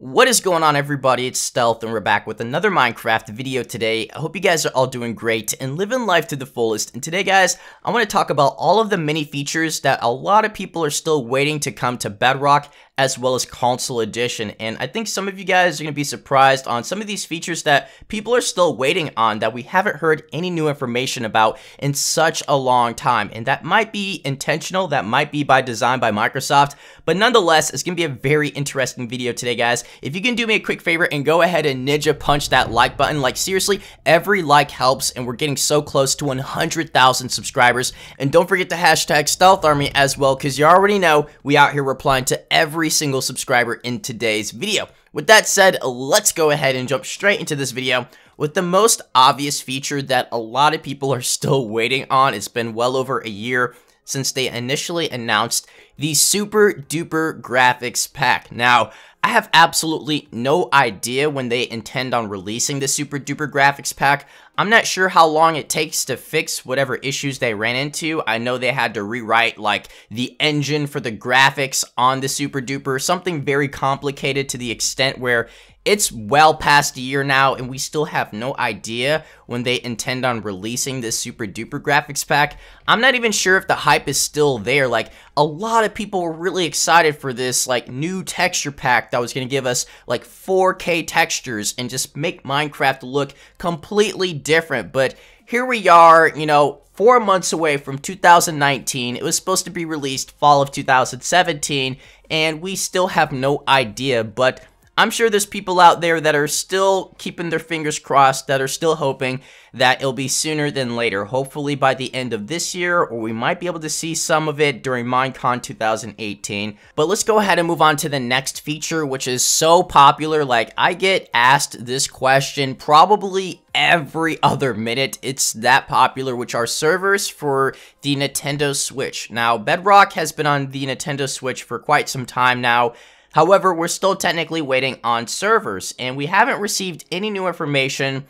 What is going on, everybody? It's Stealth and we're back with another Minecraft video today. I hope you guys are all doing great and living life to the fullest. And today, guys, I want to talk about all of the mini features that a lot of people are still waiting to come to Bedrock as well as Console Edition. And I think some of you guys are going to be surprised on some of these features that people are still waiting on that we haven't heard any new information about in such a long time. And that might be intentional, that might be by design by Microsoft, but nonetheless, it's going to be a very interesting video today, guys. If you can do me a quick favor and go ahead and ninja punch that like button, like seriously, every like helps, and we're getting so close to 100,000 subscribers. And don't forget to hashtag Stealth Army as well, because you already know we out here replying to every single subscriber in today's video. With that said, let's go ahead and jump straight into this video with the most obvious feature that a lot of people are still waiting on. It's been well over a year since they initially announced the Super Duper Graphics Pack. Now, I have absolutely no idea when they intend on releasing the Super Duper Graphics Pack. I'm not sure how long it takes to fix whatever issues they ran into. I know they had to rewrite like the engine for the graphics on the Super Duper, something very complicated to the extent where it's well past a year now and we still have no idea when they intend on releasing this Super Duper Graphics Pack. I'm not even sure if the hype is still there. Like, a lot of people were really excited for this like new texture pack that was going to give us like 4K textures and just make Minecraft look completely different. But here we are, you know, 4 months away from 2019. It was supposed to be released fall of 2017 and we still have no idea. But I'm sure there's people out there that are still keeping their fingers crossed, that are still hoping that it'll be sooner than later. Hopefully by the end of this year, or we might be able to see some of it during Minecon 2018. But let's go ahead and move on to the next feature, which is so popular. Like, I get asked this question probably every other minute. It's that popular, which are servers for the Nintendo Switch. Now, Bedrock has been on the Nintendo Switch for quite some time now. However, we're still technically waiting on servers, and we haven't received any new information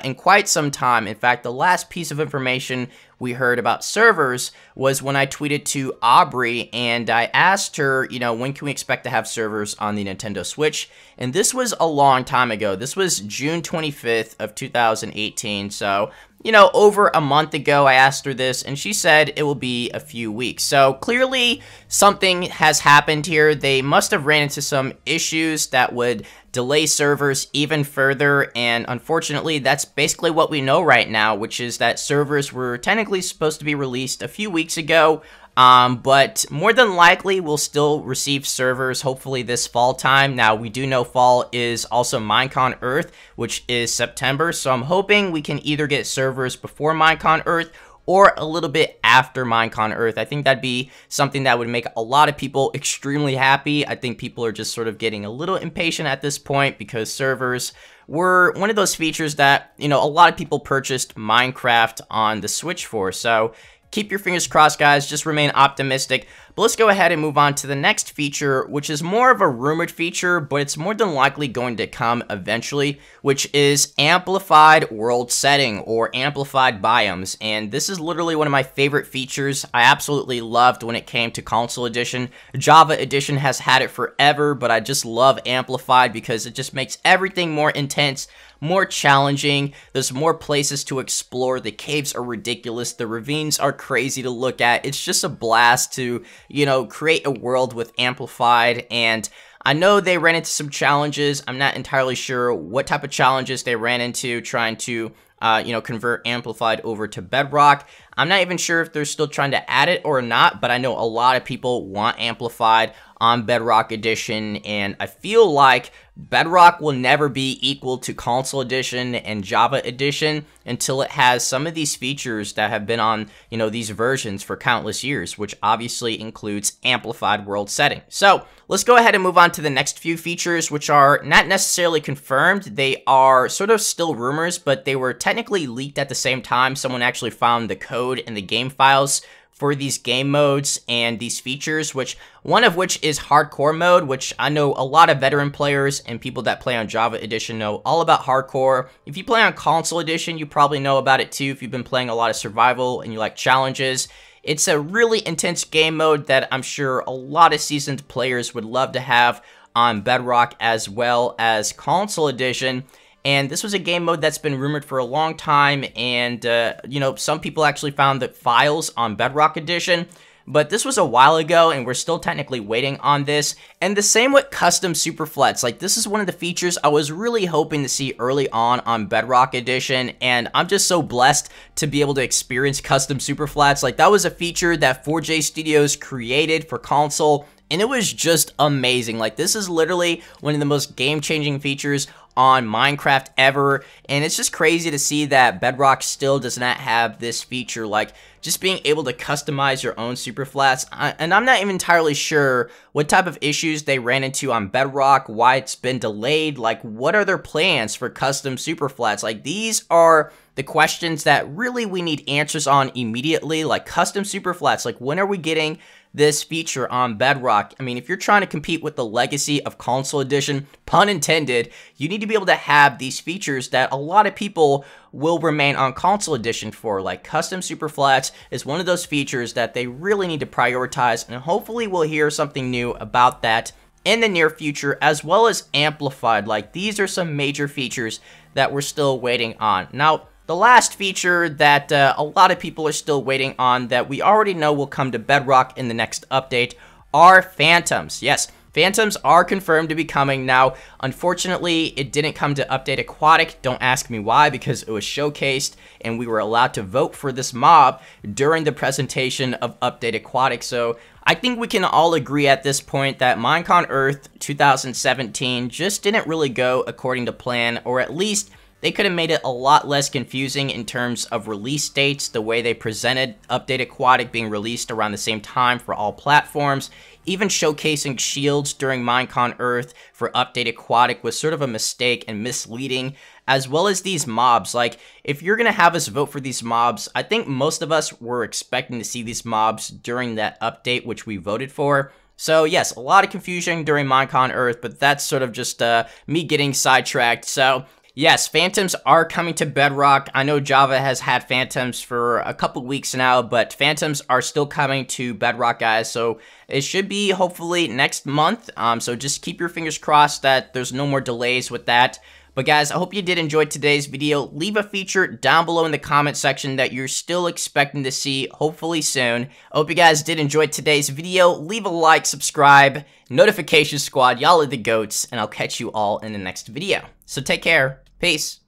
in quite some time. In fact, the last piece of information we heard about servers was when I tweeted to Aubrey and I asked her, you know, when can we expect to have servers on the Nintendo Switch? And this was a long time ago. This was June 25th of 2018. So, you know, over a month ago, I asked her this and she said it will be a few weeks. So clearly something has happened here. They must have ran into some issues that would delay servers even further, and unfortunately that's basically what we know right now, which is that servers were technically supposed to be released a few weeks ago, but more than likely we'll still receive servers hopefully this fall time. Now, we do know fall is also Minecon Earth, which is September, so I'm hoping we can either get servers before Minecon Earth or a little bit after Minecon Earth. I think that'd be something that would make a lot of people extremely happy. I think people are just sort of getting a little impatient at this point because servers were one of those features that, you know, a lot of people purchased Minecraft on the Switch for. So keep your fingers crossed, guys. Just remain optimistic. But let's go ahead and move on to the next feature, which is more of a rumored feature, but it's more than likely going to come eventually, which is amplified world setting or amplified biomes. And this is literally one of my favorite features. I absolutely loved when it came to Console Edition. Java Edition has had it forever, but I just love amplified because it just makes everything more intense, more challenging. There's more places to explore. The caves are ridiculous. The ravines are crazy to look at. It's just a blast to, you know, create a world with amplified. And I know they ran into some challenges. I'm not entirely sure what type of challenges they ran into trying to you know, convert amplified over to Bedrock. I'm not even sure if they're still trying to add it or not, but I know a lot of people want amplified on Bedrock Edition, and I feel like Bedrock will never be equal to Console Edition and Java Edition until it has some of these features that have been on, you know, these versions for countless years, which obviously includes amplified world setting. So let's go ahead and move on to the next few features, which are not necessarily confirmed. They are sort of still rumors, but they were technically leaked at the same time. Someone actually found the code in the game files for these game modes and these features, which one of which is hardcore mode, which I know a lot of veteran players and people that play on Java Edition know all about hardcore. If you play on Console Edition, you probably know about it too if you've been playing a lot of survival and you like challenges. It's a really intense game mode that I'm sure a lot of seasoned players would love to have on Bedrock as well as Console Edition. And this was a game mode that's been rumored for a long time, and, you know, some people actually found the files on Bedrock Edition, but this was a while ago, and we're still technically waiting on this. And the same with custom superflats. Like, this is one of the features I was really hoping to see early on Bedrock Edition, and I'm just so blessed to be able to experience custom superflats. Like, that was a feature that 4J Studios created for console, and it was just amazing. Like, this is literally one of the most game-changing features on Minecraft ever, and it's just crazy to see that Bedrock still does not have this feature, like just being able to customize your own superflats. And I'm not even entirely sure what type of issues they ran into on Bedrock, why it's been delayed, like what are their plans for custom superflats. Like, these are the questions that really we need answers on immediately. Like, custom superflats, like when are we getting this feature on Bedrock? I mean, if you're trying to compete with the legacy of Console Edition, pun intended, you need to be able to have these features that a lot of people will remain on Console Edition for. Like, custom superflats is one of those features that they really need to prioritize, and hopefully we'll hear something new about that in the near future, as well as amplified. Like, these are some major features that we're still waiting on. Now, the last feature that a lot of people are still waiting on, that we already know will come to Bedrock in the next update, are phantoms. Yes, phantoms are confirmed to be coming. Now, unfortunately, it didn't come to Update Aquatic. Don't ask me why, because it was showcased and we were allowed to vote for this mob during the presentation of Update Aquatic. So I think we can all agree at this point that Minecon Earth 2017 just didn't really go according to plan, or at least they could have made it a lot less confusing in terms of release dates. The way they presented Update Aquatic being released around the same time for all platforms, even showcasing shields during Minecon Earth for Update Aquatic was sort of a mistake and misleading, as well as these mobs. Like, if you're gonna have us vote for these mobs, I think most of us were expecting to see these mobs during that update, which we voted for. So yes, a lot of confusion during Minecon Earth, but that's sort of just me getting sidetracked. So yes, phantoms are coming to Bedrock. I know Java has had phantoms for a couple weeks now, but phantoms are still coming to Bedrock, guys. So it should be hopefully next month. So just keep your fingers crossed that there's no more delays with that. But guys, I hope you did enjoy today's video. Leave a feature down below in the comment section that you're still expecting to see, hopefully soon. I hope you guys did enjoy today's video. Leave a like, subscribe, notification squad, y'all are the goats, and I'll catch you all in the next video. So take care. Peace.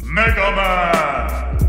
Mega Man!